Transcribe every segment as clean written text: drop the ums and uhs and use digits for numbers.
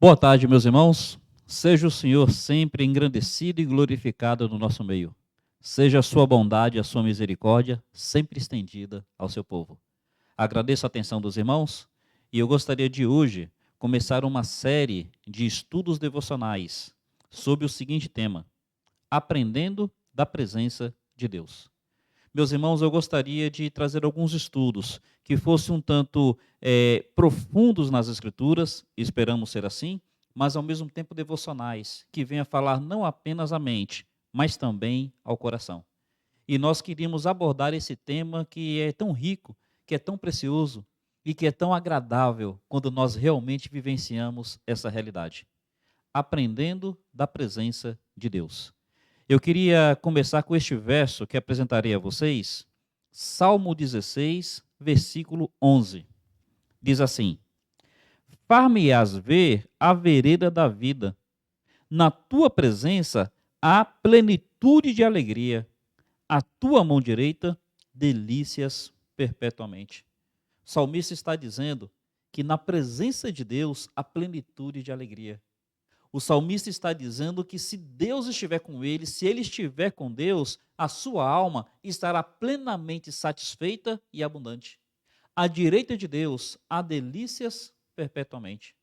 Boa tarde, meus irmãos. Seja o Senhor sempre engrandecido e glorificado no nosso meio. Seja a sua bondade, a sua misericórdia sempre estendida ao seu povo. Agradeço a atenção dos irmãos e eu gostaria de hoje começar uma série de estudos devocionais sobre o seguinte tema: Aprendendo da presença de Deus. Meus irmãos, eu gostaria de trazer alguns estudos que fossem um tanto profundos nas Escrituras, esperamos ser assim, mas ao mesmo tempo devocionais, que venha falar não apenas à mente, mas também ao coração. E nós queríamos abordar esse tema que é tão rico, que é tão precioso e que é tão agradável quando nós realmente vivenciamos essa realidade. Aprendendo da presença de Deus. Eu queria começar com este verso que apresentarei a vocês, Salmo 16, versículo 11. Diz assim: Far-me-ás ver a vereda da vida, na tua presença há plenitude de alegria, a tua mão direita, delícias perpetuamente. O salmista está dizendo que na presença de Deus há plenitude de alegria. O salmista está dizendo que se Deus estiver com ele, se ele estiver com Deus, a sua alma estará plenamente satisfeita e abundante. À direita de Deus há delícias perpetuamente.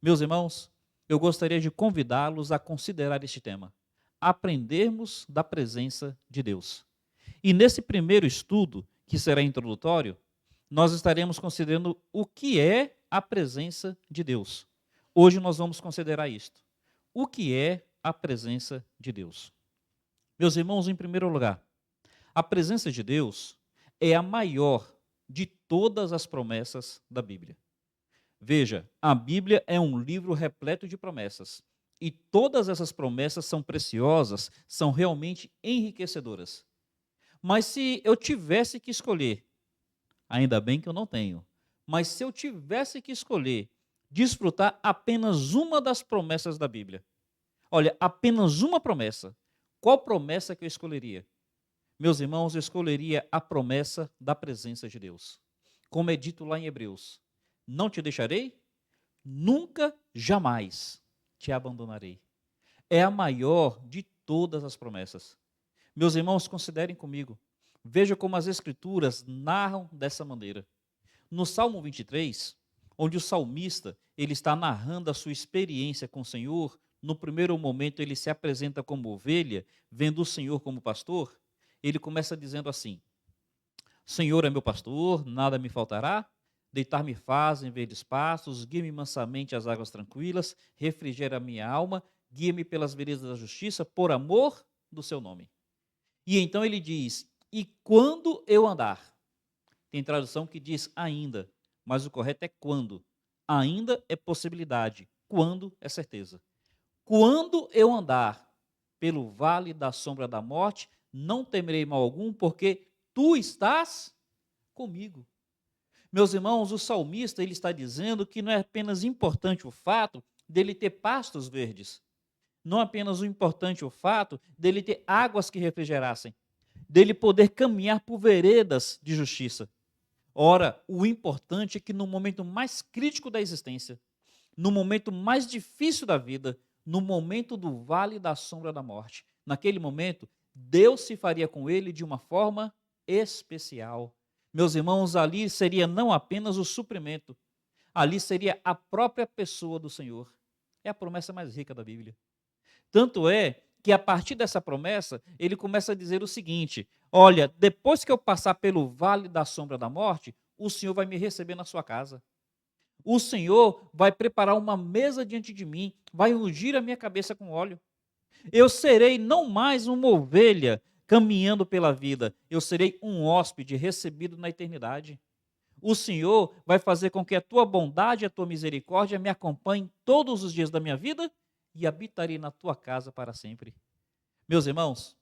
Meus irmãos, eu gostaria de convidá-los a considerar este tema: aprendermos da presença de Deus. E nesse primeiro estudo, que será introdutório, nós estaremos considerando o que é a presença de Deus. Hoje nós vamos considerar isto. O que é a presença de Deus? Meus irmãos, em primeiro lugar, a presença de Deus é a maior de todas as promessas da Bíblia. Veja, a Bíblia é um livro repleto de promessas. E todas essas promessas são preciosas, são realmente enriquecedoras. Mas se eu tivesse que escolher, ainda bem que eu não tenho, mas se eu tivesse que escolher desfrutar apenas uma das promessas da Bíblia, olha, apenas uma promessa, qual promessa que eu escolheria? Meus irmãos, eu escolheria a promessa da presença de Deus. Como é dito lá em Hebreus: Não te deixarei, nunca, jamais te abandonarei. É a maior de todas as promessas. Meus irmãos, considerem comigo. Veja como as Escrituras narram dessa maneira. No Salmo 23, onde o salmista ele está narrando a sua experiência com o Senhor, no primeiro momento ele se apresenta como ovelha, vendo o Senhor como pastor, ele começa dizendo assim: Senhor é meu pastor, nada me faltará. Deitar-me faz em verdes pastos, guia-me mansamente às águas tranquilas, refrigera a minha alma, guia-me pelas veredas da justiça, por amor do seu nome. E então ele diz: E quando eu andar? Tem tradução que diz ainda, mas o correto é quando. Ainda é possibilidade, quando é certeza. Quando eu andar pelo vale da sombra da morte, não temerei mal algum, porque tu estás comigo. Meus irmãos, o salmista ele está dizendo que não é apenas importante o fato dele ter pastos verdes, não apenas o importante o fato dele ter águas que refrigerassem, dele poder caminhar por veredas de justiça. Ora, o importante é que no momento mais crítico da existência, no momento mais difícil da vida, no momento do vale da sombra da morte, naquele momento, Deus se faria com ele de uma forma especial. Meus irmãos, ali seria não apenas o suprimento, ali seria a própria pessoa do Senhor. É a promessa mais rica da Bíblia. Tanto é que a partir dessa promessa, ele começa a dizer o seguinte: olha, depois que eu passar pelo vale da sombra da morte, o Senhor vai me receber na sua casa. O Senhor vai preparar uma mesa diante de mim, vai ungir a minha cabeça com óleo. Eu serei não mais uma ovelha caminhando pela vida, eu serei um hóspede recebido na eternidade. O Senhor vai fazer com que a tua bondade e a tua misericórdia me acompanhem todos os dias da minha vida e habitarei na tua casa para sempre. Meus irmãos,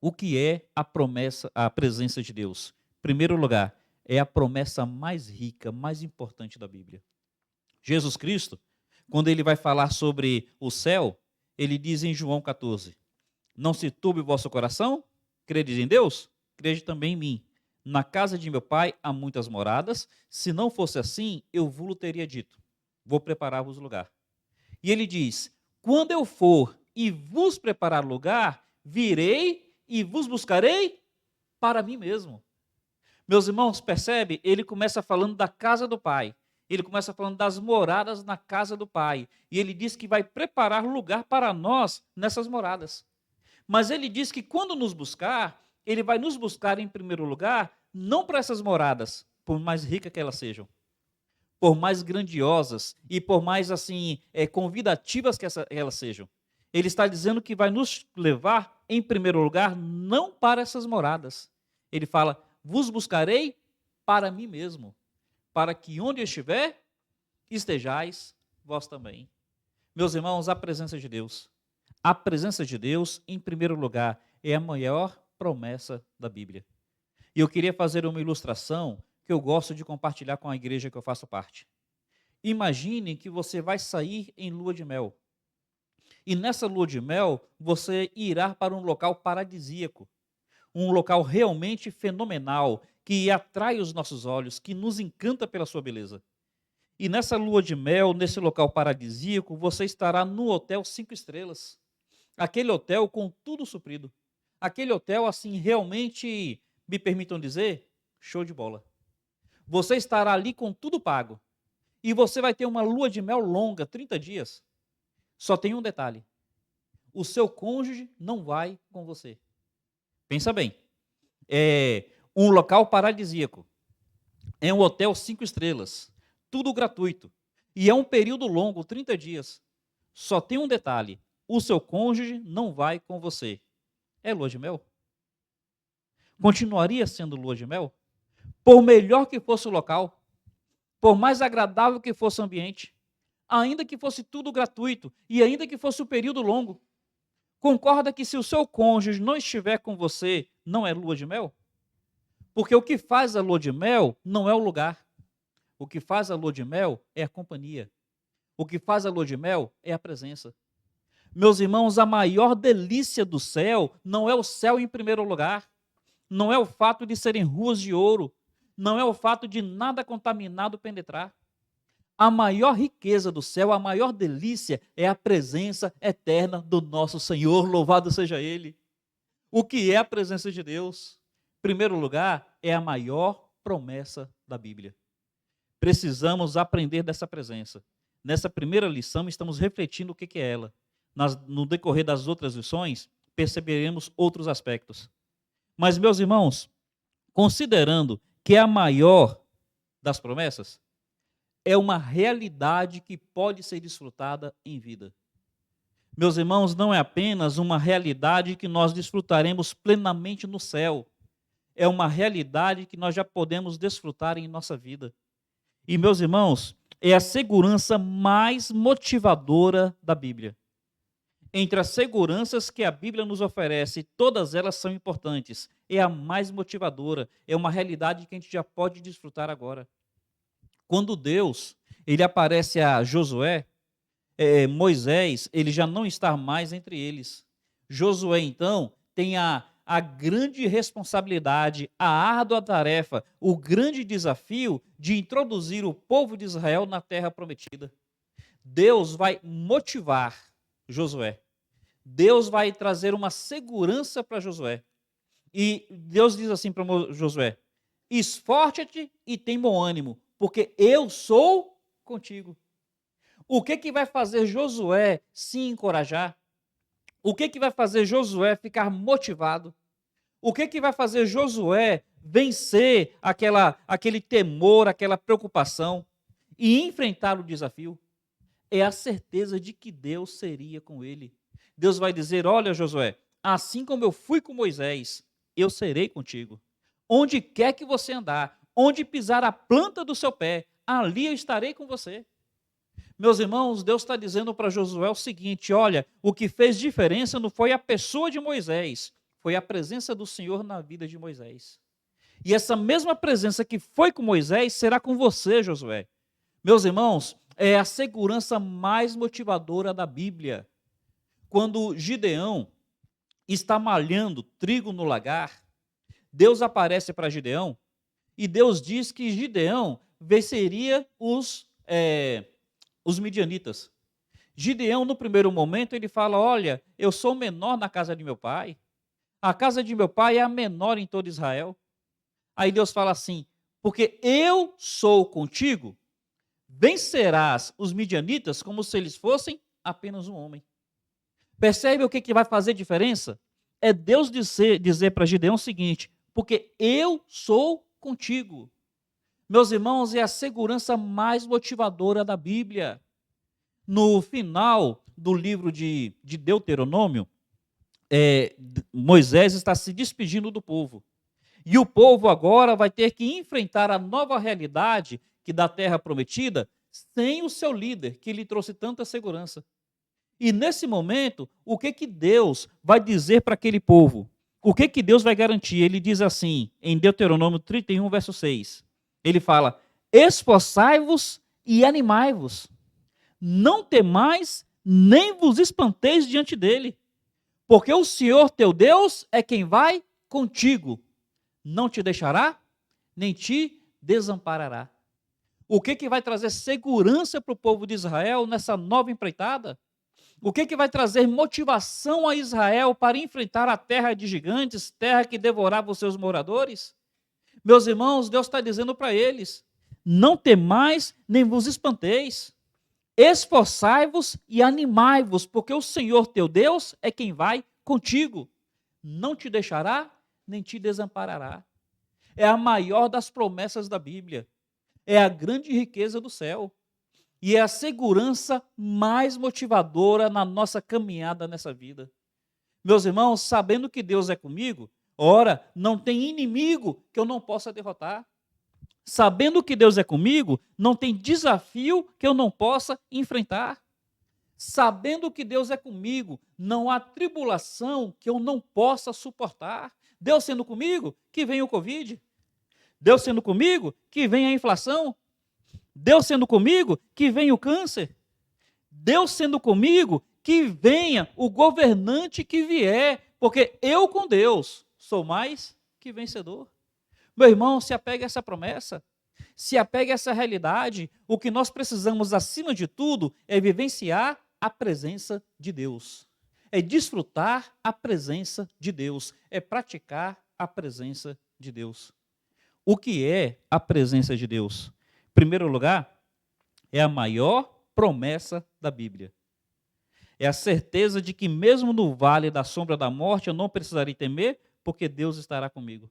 o que é a promessa, a presença de Deus? Em primeiro lugar, é a promessa mais rica, mais importante da Bíblia. Jesus Cristo, quando ele vai falar sobre o céu, ele diz em João 14: Não se turbe o vosso coração, credes em Deus, crede também em mim. Na casa de meu pai há muitas moradas, se não fosse assim, eu vos teria dito: Vou preparar-vos lugar. E ele diz: quando eu for e vos preparar lugar, virei e vos buscarei para mim mesmo. Meus irmãos, percebe? Ele começa falando da casa do Pai. Ele começa falando das moradas na casa do Pai. E ele diz que vai preparar lugar para nós nessas moradas. Mas ele diz que quando nos buscar, ele vai nos buscar em primeiro lugar, não para essas moradas, por mais ricas que elas sejam, por mais grandiosas e por mais assim convidativas que elas sejam. Ele está dizendo que vai nos levar, em primeiro lugar, não para essas moradas. Ele fala: vos buscarei para mim mesmo, para que onde eu estiver, estejais vós também. Meus irmãos, a presença de Deus, em primeiro lugar, é a maior promessa da Bíblia. E eu queria fazer uma ilustração que eu gosto de compartilhar com a igreja que eu faço parte. Imagine que você vai sair em lua de mel. E nessa lua de mel, você irá para um local paradisíaco, um local realmente fenomenal, que atrai os nossos olhos, que nos encanta pela sua beleza. E nessa lua de mel, nesse local paradisíaco, você estará no hotel 5 estrelas. Aquele hotel com tudo suprido. Aquele hotel, assim, realmente, me permitam dizer, show de bola. Você estará ali com tudo pago. E você vai ter uma lua de mel longa, 30 dias. Só tem um detalhe: o seu cônjuge não vai com você. Pensa bem, é um local paradisíaco, é um hotel 5 estrelas, tudo gratuito, e é um período longo, 30 dias. Só tem um detalhe: o seu cônjuge não vai com você. É lua de mel? Continuaria sendo lua de mel? Por melhor que fosse o local, por mais agradável que fosse o ambiente, ainda que fosse tudo gratuito e ainda que fosse o período longo, concorda que se o seu cônjuge não estiver com você, não é lua de mel? Porque o que faz a lua de mel não é o lugar. O que faz a lua de mel é a companhia. O que faz a lua de mel é a presença. Meus irmãos, a maior delícia do céu não é o céu em primeiro lugar. Não é o fato de serem ruas de ouro. Não é o fato de nada contaminado penetrar. A maior riqueza do céu, a maior delícia é a presença eterna do nosso Senhor, louvado seja Ele. O que é a presença de Deus? Em primeiro lugar, é a maior promessa da Bíblia. Precisamos aprender dessa presença. Nessa primeira lição, estamos refletindo o que é ela. No decorrer das outras lições, perceberemos outros aspectos. Mas, meus irmãos, considerando que é a maior das promessas, é uma realidade que pode ser desfrutada em vida. Meus irmãos, não é apenas uma realidade que nós desfrutaremos plenamente no céu. É uma realidade que nós já podemos desfrutar em nossa vida. E, meus irmãos, é a segurança mais motivadora da Bíblia. Entre as seguranças que a Bíblia nos oferece, todas elas são importantes. É a mais motivadora. É uma realidade que a gente já pode desfrutar agora. Quando Deus ele aparece a Josué, Moisés, ele já não está mais entre eles. Josué, então, tem a grande responsabilidade, a árdua tarefa, o grande desafio de introduzir o povo de Israel na terra prometida. Deus vai motivar Josué. Deus vai trazer uma segurança para Josué. E Deus diz assim para Josué: esforça-te e tem bom ânimo, porque eu sou contigo. O que vai fazer Josué se encorajar? O que vai fazer Josué ficar motivado? O que vai fazer Josué vencer aquele temor, aquela preocupação e enfrentar o desafio? É a certeza de que Deus seria com ele. Deus vai dizer: olha, Josué, assim como eu fui com Moisés, eu serei contigo. Onde quer que você andar, onde pisar a planta do seu pé, ali eu estarei com você. Meus irmãos, Deus está dizendo para Josué o seguinte: olha, o que fez diferença não foi a pessoa de Moisés, foi a presença do Senhor na vida de Moisés. E essa mesma presença que foi com Moisés será com você, Josué. Meus irmãos, é a segurança mais motivadora da Bíblia. Quando Gideão está malhando trigo no lagar, Deus aparece para Gideão e Deus diz que Gideão venceria os midianitas. Gideão, no primeiro momento, ele fala: olha, eu sou menor na casa de meu pai. A casa de meu pai é a menor em todo Israel. Aí Deus fala assim: porque eu sou contigo, vencerás os midianitas como se eles fossem apenas um homem. Percebe o que vai fazer diferença? É Deus dizer para Gideão o seguinte: porque eu sou contigo. Meus irmãos, é a segurança mais motivadora da Bíblia. No final do livro de Deuteronômio, Moisés está se despedindo do povo. E o povo agora vai ter que enfrentar a nova realidade que da terra prometida sem o seu líder, que lhe trouxe tanta segurança. E nesse momento, o que Deus vai dizer para aquele povo? O que Deus vai garantir? Ele diz assim, em Deuteronômio 31, verso 6. Ele fala: esforçai-vos e animai-vos. Não temais, nem vos espanteis diante dele. Porque o Senhor teu Deus é quem vai contigo. Não te deixará, nem te desamparará. O que vai trazer segurança para o povo de Israel nessa nova empreitada? O que vai trazer motivação a Israel para enfrentar a terra de gigantes, terra que devorava os seus moradores? Meus irmãos, Deus está dizendo para eles: não temais, nem vos espanteis. Esforçai-vos e animai-vos, porque o Senhor teu Deus é quem vai contigo. Não te deixará, nem te desamparará. É a maior das promessas da Bíblia. É a grande riqueza do céu. E é a segurança mais motivadora na nossa caminhada nessa vida. Meus irmãos, sabendo que Deus é comigo, ora, não tem inimigo que eu não possa derrotar. Sabendo que Deus é comigo, não tem desafio que eu não possa enfrentar. Sabendo que Deus é comigo, não há tribulação que eu não possa suportar. Deus sendo comigo, que vem o Covid. Deus sendo comigo, que vem a inflação. Deus sendo comigo, que vem o câncer. Deus sendo comigo, que venha o governante que vier, porque eu com Deus sou mais que vencedor. Meu irmão, se apegue a essa promessa, se apegue a essa realidade. O que nós precisamos, acima de tudo, é vivenciar a presença de Deus. É desfrutar a presença de Deus. É praticar a presença de Deus. O que é a presença de Deus? Em primeiro lugar, é a maior promessa da Bíblia. É a certeza de que mesmo no vale da sombra da morte eu não precisarei temer, porque Deus estará comigo.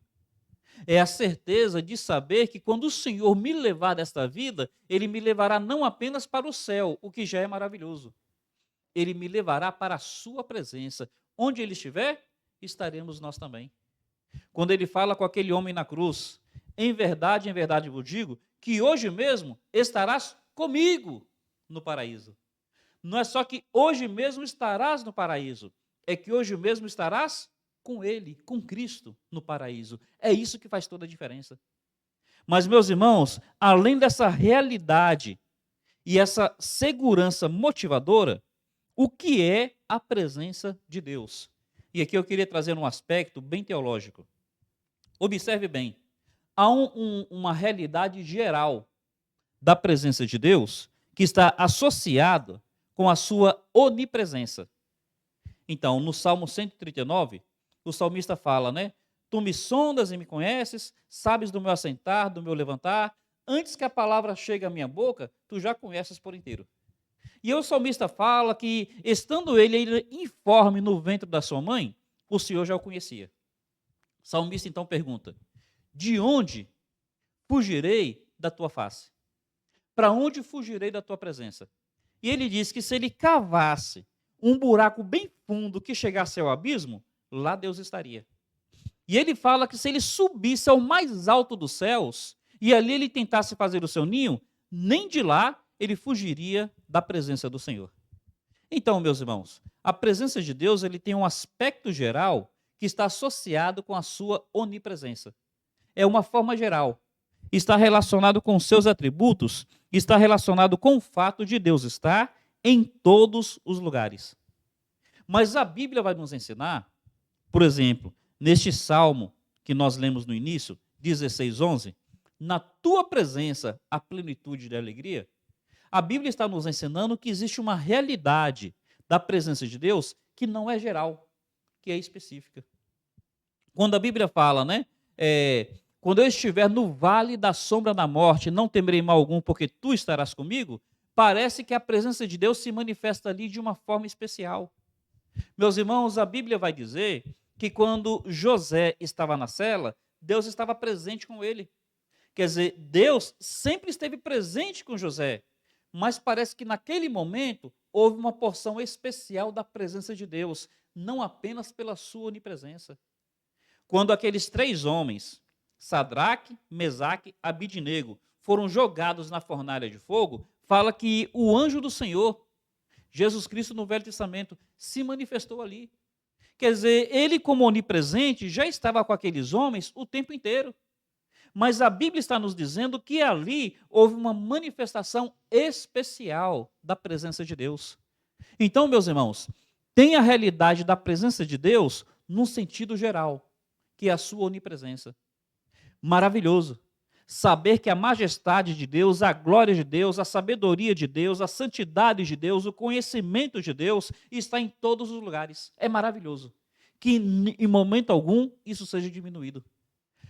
É a certeza de saber que quando o Senhor me levar desta vida, Ele me levará não apenas para o céu, o que já é maravilhoso. Ele me levará para a sua presença. Onde Ele estiver, estaremos nós também. Quando Ele fala com aquele homem na cruz: em verdade vos digo, que hoje mesmo estarás comigo no paraíso. Não é só que hoje mesmo estarás no paraíso, é que hoje mesmo estarás com Ele, com Cristo no paraíso. É isso que faz toda a diferença. Mas, meus irmãos, além dessa realidade e essa segurança motivadora, o que é a presença de Deus? E aqui eu queria trazer um aspecto bem teológico. Observe bem, há uma realidade geral da presença de Deus que está associada com a sua onipresença. Então, no Salmo 139, o salmista fala, né? Tu me sondas e me conheces, sabes do meu assentar, do meu levantar, antes que a palavra chegue à minha boca, tu já conheces por inteiro. E o salmista fala que, estando ele informe no ventre da sua mãe, o Senhor já o conhecia. O salmista então pergunta: de onde fugirei da tua face? Para onde fugirei da tua presença? E ele diz que se ele cavasse um buraco bem fundo que chegasse ao abismo, lá Deus estaria. E ele fala que se ele subisse ao mais alto dos céus, e ali ele tentasse fazer o seu ninho, nem de lá ele fugiria da presença do Senhor. Então, meus irmãos, a presença de Deus ele tem um aspecto geral que está associado com a sua onipresença. É uma forma geral. Está relacionado com seus atributos, está relacionado com o fato de Deus estar em todos os lugares. Mas a Bíblia vai nos ensinar, por exemplo, neste salmo que nós lemos no início, 16:11, na tua presença a plenitude de alegria. A Bíblia está nos ensinando que existe uma realidade da presença de Deus que não é geral, que é específica. Quando a Bíblia fala, né? Quando eu estiver no vale da sombra da morte, não temerei mal algum, porque tu estarás comigo. Parece que a presença de Deus se manifesta ali de uma forma especial. Meus irmãos, a Bíblia vai dizer que quando José estava na cela, Deus estava presente com ele. Quer dizer, Deus sempre esteve presente com José, mas parece que naquele momento houve uma porção especial da presença de Deus, não apenas pela sua onipresença. Quando aqueles 3 homens, Sadraque, Mesaque, Abidnego, foram jogados na fornalha de fogo, fala que o anjo do Senhor, Jesus Cristo no Velho Testamento, se manifestou ali. Quer dizer, ele como onipresente já estava com aqueles homens o tempo inteiro. Mas a Bíblia está nos dizendo que ali houve uma manifestação especial da presença de Deus. Então, meus irmãos, tem a realidade da presença de Deus num sentido geral, que é a sua onipresença. Maravilhoso. Saber que a majestade de Deus, a glória de Deus, a sabedoria de Deus, a santidade de Deus, o conhecimento de Deus está em todos os lugares. É maravilhoso. Que em momento algum isso seja diminuído.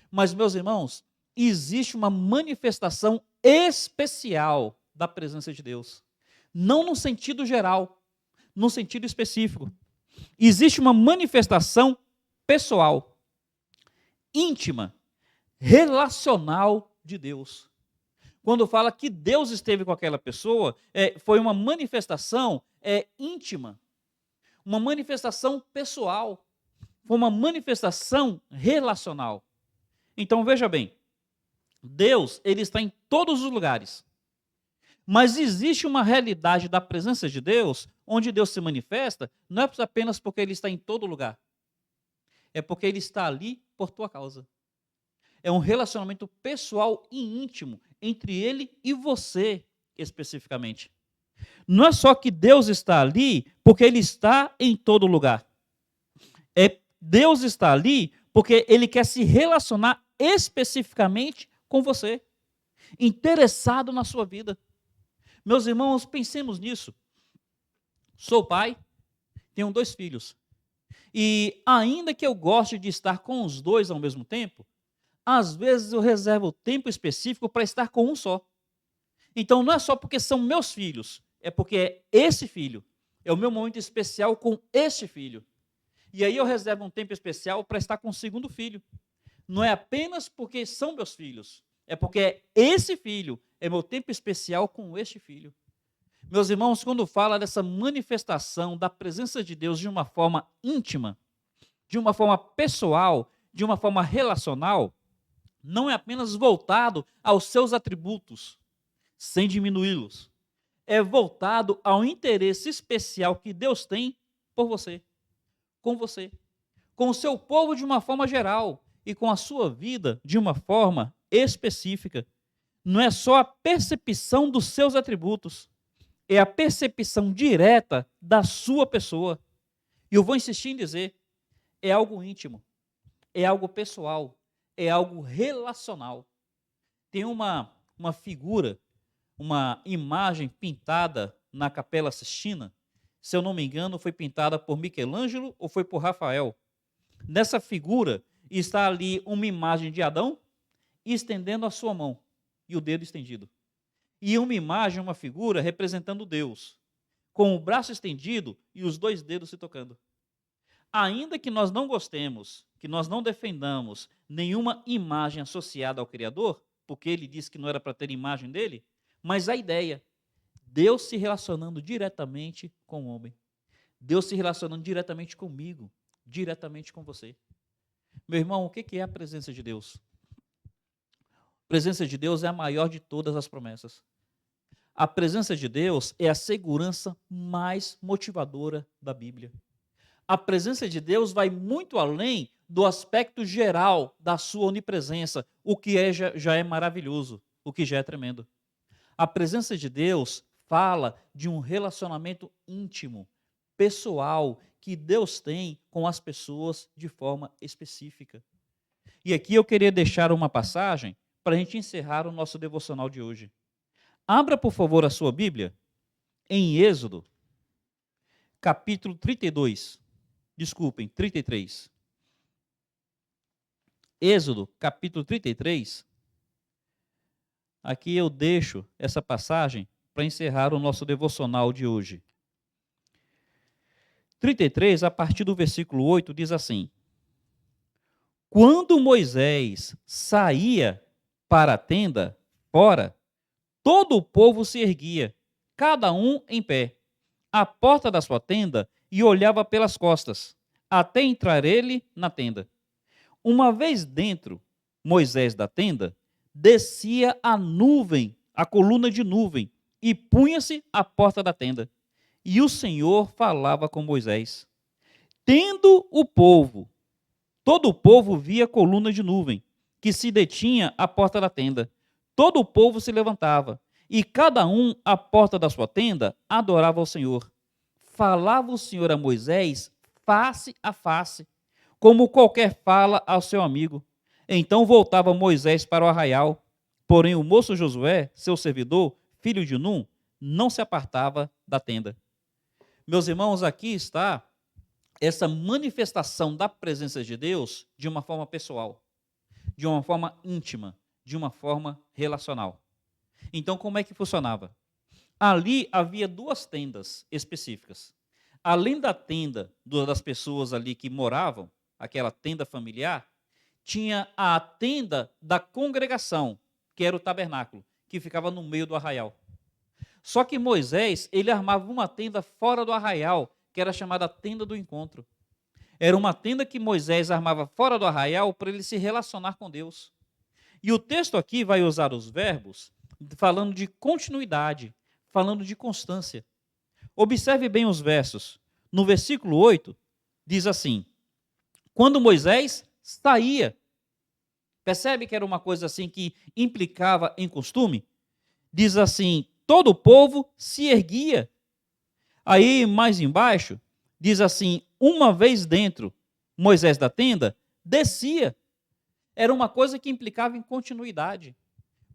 Mas, meus irmãos, existe uma manifestação especial da presença de Deus. Não no sentido geral, no sentido específico. Existe uma manifestação pessoal, íntima, relacional de Deus. Quando fala que Deus esteve com aquela pessoa, foi uma manifestação íntima, uma manifestação pessoal, foi uma manifestação relacional. Então veja bem, Deus, ele está em todos os lugares. Mas existe uma realidade da presença de Deus, onde Deus se manifesta, não é apenas porque ele está em todo lugar. É porque ele está ali por tua causa. É um relacionamento pessoal e íntimo entre ele e você, especificamente. Não é só que Deus está ali porque ele está em todo lugar. Deus está ali porque ele quer se relacionar especificamente com você, interessado na sua vida. Meus irmãos, pensemos nisso. Sou pai, tenho 2 filhos. E ainda que eu goste de estar com os 2 ao mesmo tempo, às vezes eu reservo tempo específico para estar com um só. Então não é só porque são meus filhos, é porque é esse filho. É o meu momento especial com este filho. E aí eu reservo um tempo especial para estar com o segundo filho. Não é apenas porque são meus filhos, é porque esse filho é meu tempo especial com este filho. Meus irmãos, quando fala dessa manifestação da presença de Deus de uma forma íntima, de uma forma pessoal, de uma forma relacional, não é apenas voltado aos seus atributos, sem diminuí-los. É voltado ao interesse especial que Deus tem por você, com o seu povo de uma forma geral e com a sua vida de uma forma específica. Não é só a percepção dos seus atributos, é a percepção direta da sua pessoa. E eu vou insistir em dizer, é algo íntimo, é algo pessoal, é algo relacional. Tem uma figura, uma imagem pintada na Capela Sistina, se eu não me engano, foi pintada por Michelangelo ou foi por Rafael. Nessa figura está ali uma imagem de Adão estendendo a sua mão e o dedo estendido. E uma imagem, uma figura representando Deus, com o braço estendido e os 2 dedos se tocando. Ainda que nós não gostemos, que nós não defendamos nenhuma imagem associada ao Criador, porque ele disse que não era para ter imagem dele, mas a ideia, Deus se relacionando diretamente com o homem. Deus se relacionando diretamente comigo, diretamente com você. Meu irmão, o que é a presença de Deus? A presença de Deus é a maior de todas as promessas. A presença de Deus é a segurança mais motivadora da Bíblia. A presença de Deus vai muito além do aspecto geral da sua onipresença, o que já é maravilhoso, o que já é tremendo. A presença de Deus fala de um relacionamento íntimo, pessoal, que Deus tem com as pessoas de forma específica. E aqui eu queria deixar uma passagem para a gente encerrar o nosso devocional de hoje. Abra, por favor, a sua Bíblia em Êxodo, capítulo 32. Desculpem, 33. Êxodo, capítulo 33. Aqui eu deixo essa passagem para encerrar o nosso devocional de hoje. 33, a partir do versículo 8, diz assim: Quando Moisés saía para a tenda fora, todo o povo se erguia, cada um em pé, à porta da sua tenda, e olhava pelas costas, até entrar ele na tenda. Uma vez dentro, Moisés da tenda, descia a nuvem, a coluna de nuvem, e punha-se à porta da tenda. E o Senhor falava com Moisés. Tendo o povo, todo o povo via a coluna de nuvem, que se detinha à porta da tenda. Todo o povo se levantava, e cada um à porta da sua tenda adorava ao Senhor. Falava o Senhor a Moisés face a face, como qualquer fala ao seu amigo. Então voltava Moisés para o arraial, porém o moço Josué, seu servidor, filho de Num, não se apartava da tenda. Meus irmãos, aqui está essa manifestação da presença de Deus de uma forma pessoal, de uma forma íntima, de uma forma relacional. Então, como é que funcionava? Ali havia duas tendas específicas. Além da tenda das pessoas ali que moravam, aquela tenda familiar, tinha a tenda da congregação, que era o tabernáculo, que ficava no meio do arraial. Só que Moisés, ele armava uma tenda fora do arraial, que era chamada tenda do encontro. Era uma tenda que Moisés armava fora do arraial para ele se relacionar com Deus. E o texto aqui vai usar os verbos falando de continuidade, falando de constância. Observe bem os versos. No versículo 8, diz assim: Quando Moisés saía, percebe que era uma coisa assim que implicava em costume? Diz assim: todo o povo se erguia. Aí, mais embaixo, diz assim: uma vez dentro, Moisés da tenda, descia. Era uma coisa que implicava em continuidade.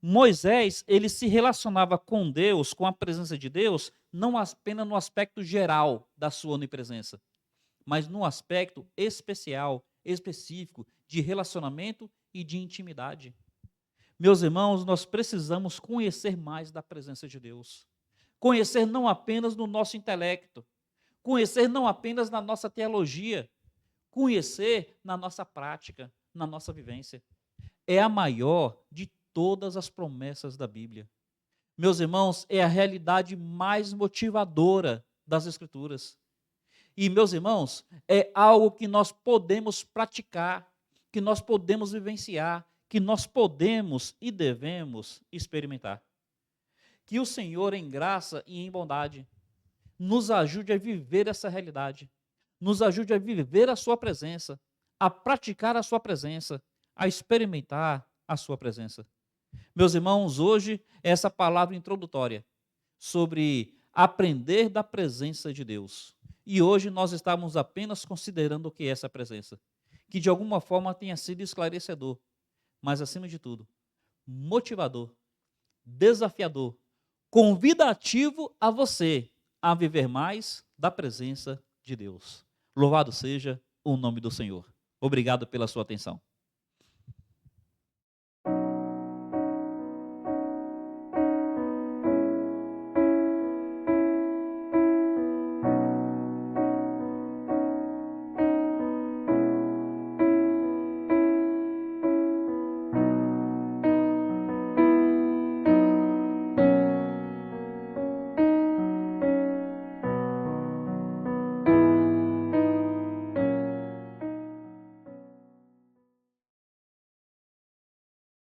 Moisés, ele se relacionava com Deus, com a presença de Deus, não apenas no aspecto geral da sua onipresença, mas no aspecto especial, específico, de relacionamento e de intimidade. Meus irmãos, nós precisamos conhecer mais da presença de Deus. Conhecer não apenas no nosso intelecto, conhecer não apenas na nossa teologia, conhecer na nossa prática, na nossa vivência. É a maior de todas as promessas da Bíblia. Meus irmãos, é a realidade mais motivadora das Escrituras. E, meus irmãos, é algo que nós podemos praticar, que nós podemos vivenciar, que nós podemos e devemos experimentar. Que o Senhor, em graça e em bondade, nos ajude a viver essa realidade, nos ajude a viver a sua presença, a praticar a sua presença, a experimentar a sua presença. Meus irmãos, hoje essa palavra introdutória sobre aprender da presença de Deus. E hoje nós estamos apenas considerando o que é essa presença, que de alguma forma tenha sido esclarecedor, mas acima de tudo, motivador, desafiador, convidativo a você a viver mais da presença de Deus. Louvado seja o nome do Senhor. Obrigado pela sua atenção.